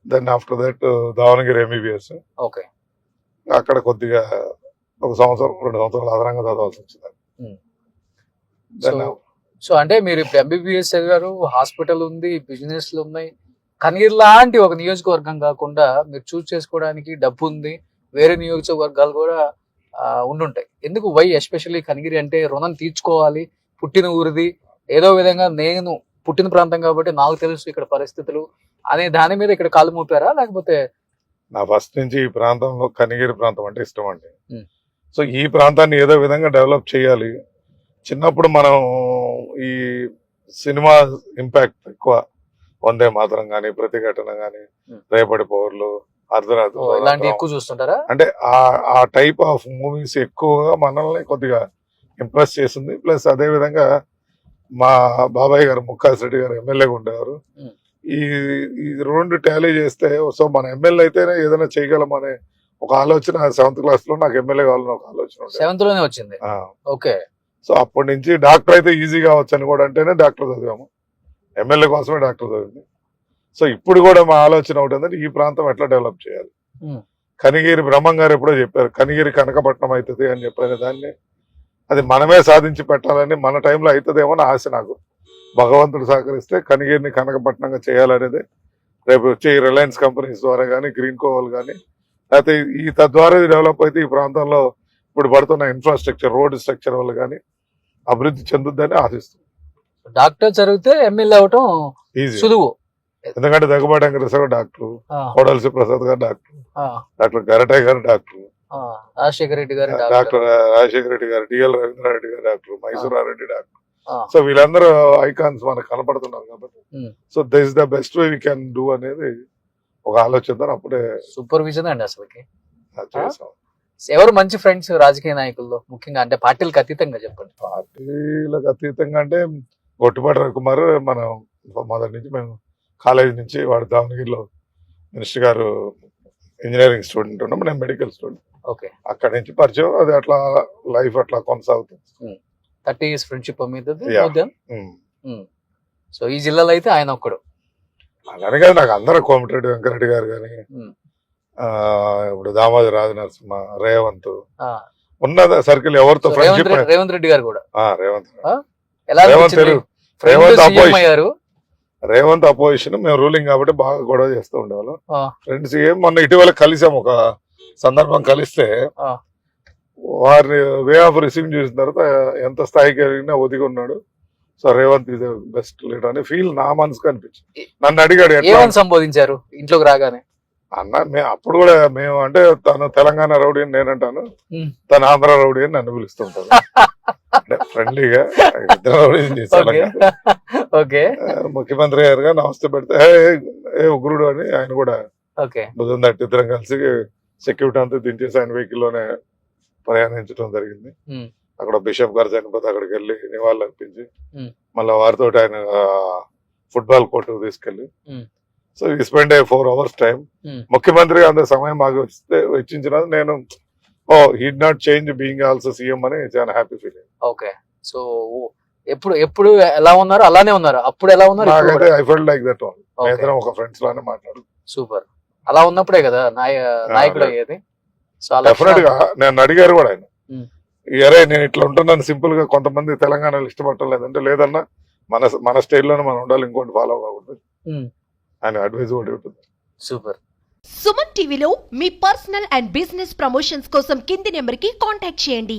then after that Davanagere MBBS. Okay. అక్కడ కొద్దిగా 1 సంవత్సరం 2 సంవత్సరాలు అదనంగా చదవాల్సి వచ్చింది. సో అంటే మీరు ఇప్పుడు MBBS చదివారు, హాస్పిటల్ ఉంది, బిజినెస్లు ఉన్నాయి. కనిగిరి లాంటి ఒక నియోజకవర్గం కాకుండా మీరు చూస్ చేసుకోవడానికి డబ్బు ఉంది, వేరే నియోజకవర్గాలు కూడా ఉండుంటాయి. ఎందుకు వై ఎస్పెషల్లీ కనిగిరి అంటే రుణం తీర్చుకోవాలి, పుట్టిన ఊరిది, ఏదో విధంగా నేను పుట్టిన ప్రాంతం కాబట్టి నాకు తెలుసు ఇక్కడ పరిస్థితులు అనే దాని మీద ఇక్కడ కాలు మోపారా, లేకపోతే? నా ఫస్ట్ నుంచి ఈ ప్రాంతంలో కనిగిరి ప్రాంతం అంటే ఇష్టం అండి. సో ఈ ప్రాంతాన్ని ఏదో విధంగా డెవలప్ చేయాలి. చిన్నప్పుడు మనం ఈ సినిమా ఇంపాక్ట్ ఎక్కువ, వందే మాతరం గానీ, ప్రతిఘటన గానీ, రేపటి పౌరులు, అర్ధరాత్రి ఇలాంటి ఎక్కువ చూస్తుంటారా? అంటే ఆ టైప్ ఆఫ్ మూవీస్ ఎక్కువగా మనల్ని కొద్దిగా ఇంప్రెస్ చేసింది. ప్లస్ అదే విధంగా మా బాబాయ్ గారు ముక్కాస్ రెడ్డి గారు ఎమ్మెల్యేగా ఉండేవారు. ఈ 2 టాలీ చేస్తే సో మన ఎమ్మెల్యే అయితేనే ఏదైనా చేయగలమనే ఒక ఆలోచన 7th క్లాస్ లో నాకు ఎమ్మెల్యే కావాలని ఒక ఆలోచన. 7th లోనే వచ్చింది. ఓకే. సో అప్పటి నుంచి డాక్టర్ అయితే ఈజీగా అవచ్చు అని కూడా అంటేనే డాక్టర్ చదివాము. ఎమ్మెల్యే కోసమే డాక్టర్ చదివింది. సో ఇప్పుడు కూడా మా ఆలోచన ఒకటి ఏంటంటే ఈ ప్రాంతం ఎట్లా డెవలప్ చేయాలి. కనిగిరి బ్రహ్మం గారు ఎప్పుడో చెప్పారు, కనిగిరి కనకపట్నం అవుతుంది అని చెప్పిన దాన్ని అది మనమే సాధించి పెట్టాలని, మన టైంలో అవుతుందేమో అని ఆశ నాకు. భగవంతుడు సహకరిస్తే కనిగిరిని కనకపట్నంగా చేయాలనేది రేపు వచ్చే రిలయన్స్ కంపెనీస్ ద్వారా కానీ, గ్రీన్ కోవల్ కానీ, లేకపోతే ఈ తద్వారా డెవలప్ అయితే ఈ ప్రాంతంలో ఇప్పుడు పడుతున్న ఇన్ఫ్రాస్ట్రక్చర్, రోడ్ స్ట్రక్చర్ వల్ల కానీ అభివృద్ధి చెందుద్దని ఆశిస్తుంది. డాక్టర్ చదివితే ఎమ్మెల్యే అవటం ఈజీ, సులువు. ఎందుకంటే దగ్గుబాటి వెంకటేశ్వర గారు డాక్టర్, కోడలసి ప్రసాద్ గారు డాక్టర్, డాక్టర్ గరటయ్య గారు డాక్టర్, రాజశేఖర రెడ్డి గారు డాక్టర్, రాజశేఖర రెడ్డి గారు, డిఎల్ రవీంద్రారెడ్డి గారు డాక్టర్, మైసూరారెడ్డి డాక్టర్. సో వీళ్ళందరూ ఐకాన్స్ మనకు కనపడుతున్నారు కాబట్టి so this is the best way we can do అనేది ఒక ఆలోచన. అప్పుడే సూపర్విజన్ అండి అసలుకి. చేసాం. ఎవరు మంచి ఫ్రెండ్స్ రాజకీయ నాయకుల్లో, ముఖ్యంగా అంటే పార్టీలకు అతీతంగా చెప్పండి. పార్టీలకు అతీతంగా అంటే గొట్టిపాటి రవికుమార్, మనం మొదటి నుంచి మేము కాలేజీ నుంచి వాడు దావణగిరిలో మినిస్టర్ గారు ఇంజనీరింగ్ స్టూడెంట్ ఉన్నాం, నేను మెడికల్ స్టూడెంట్. ఓకే. అక్కడి నుంచి పరిచయం, అది అట్లా లైఫ్ అట్లా కొనసాగుతుంది. 30 years ఫ్రెండ్షిప్ మీద. సో ఈ జిల్లాలో అయితే ఆయన ఒక్కడు. అలానే కదా, నాకు అందరూ కోమటిరెడ్డి వెంకరెడ్డి గారు కానీ, ఇప్పుడు దామోదర రాజనరసింహ, రేవంత్ ఉన్న సర్కిల్ ఎవరితో ఫ్రెండ్షిప్. రేవంత్ రెడ్డి గారు కూడా. రేవంత్ అపోజిషన్, మేము రూలింగ్ కాబట్టి బాగా గొడవ చేస్తూ ఉండేవాళ్ళం ఫ్రెండ్స్. మొన్న ఇటీవల కలిసాం, ఒక సందర్భం కలిస్తే వారిని వే ఆఫ్ రిసీవింగ్ చూసిన తర్వాత ఎంత స్థాయికి వెళ్ళినా ఒదిగి ఉన్నాడు. So Revanth is best leader అని ఫీల్ నా మనసుకు అనిపించింది. నన్ను అడిగాడు ఏమని సంబోధించారు ఇంట్లోకి రాగానే. అన్న అప్పుడు కూడా మేము అంటే తను తెలంగాణ రౌడీ అని నేనంటాను, తను ఆంధ్ర రౌడీ అని నన్ను పిలుస్తుంటాను. అంటే ఫ్రెండ్లీగా ఇద్దరు రౌడీ చేశాను. ముఖ్యమంత్రి గారుగా నమస్తే పెడితే ఏ ఉగ్రుడు అని ఆయన కూడా భుజం తట్టి ఇద్దరం కలిసి సెక్యూరిటీ అంతా దించేసి ఆయన వెహికల్ లోనే ప్రయాణించడం జరిగింది. అక్కడ బిషప్ గారు చనిపోతే అక్కడికి వెళ్ళి నివాళులు అర్పించి మళ్ళీ వారితో ఆయన ఫుట్బాల్ కోర్టు తీసుకెళ్లి, సో ఈ స్పెండ్ 4 hours టైం. ముఖ్యమంత్రి అంత సమయం మాకు వెచ్చించిన నేను heed not change being also CM అని చాలా హ్యాపీ ఫీలింగ్. ఓకే. సో ఎప్పుడు ఎలా ఉన్నారు అలానే ఉన్నారు, అప్పుడు ఎలా ఉన్నారు? I felt like that all. మేమిద్దరం ఒక ఫ్రెండ్స్ లానే మాట్లాడు. సూపర్. అలా ఉన్నప్పుడే కదా నాయకుడు అయ్యేది. సో డెఫినెట్ గా నేను అడిగారు కూడా ఆయన, అరే నేను ఇట్లా ఉంటున్నాను సింపుల్ గా, కొంతమంది తెలంగాణలో ఇష్టపడటం లేదంటే, లేదన్నా మన స్టైల్ లోనే మనం ఉండాలి, ఇంకోటి ఫాలో కాకూడదు ఆయన అడ్వైజ్ కూడా ఉంటుంది. సూపర్. సుమన్ టీవీలో మీ పర్సనల్ అండ్ బిజినెస్ ప్రమోషన్స్ కోసం కింది నెంబర్ కి కాంటాక్ట్ చేయండి.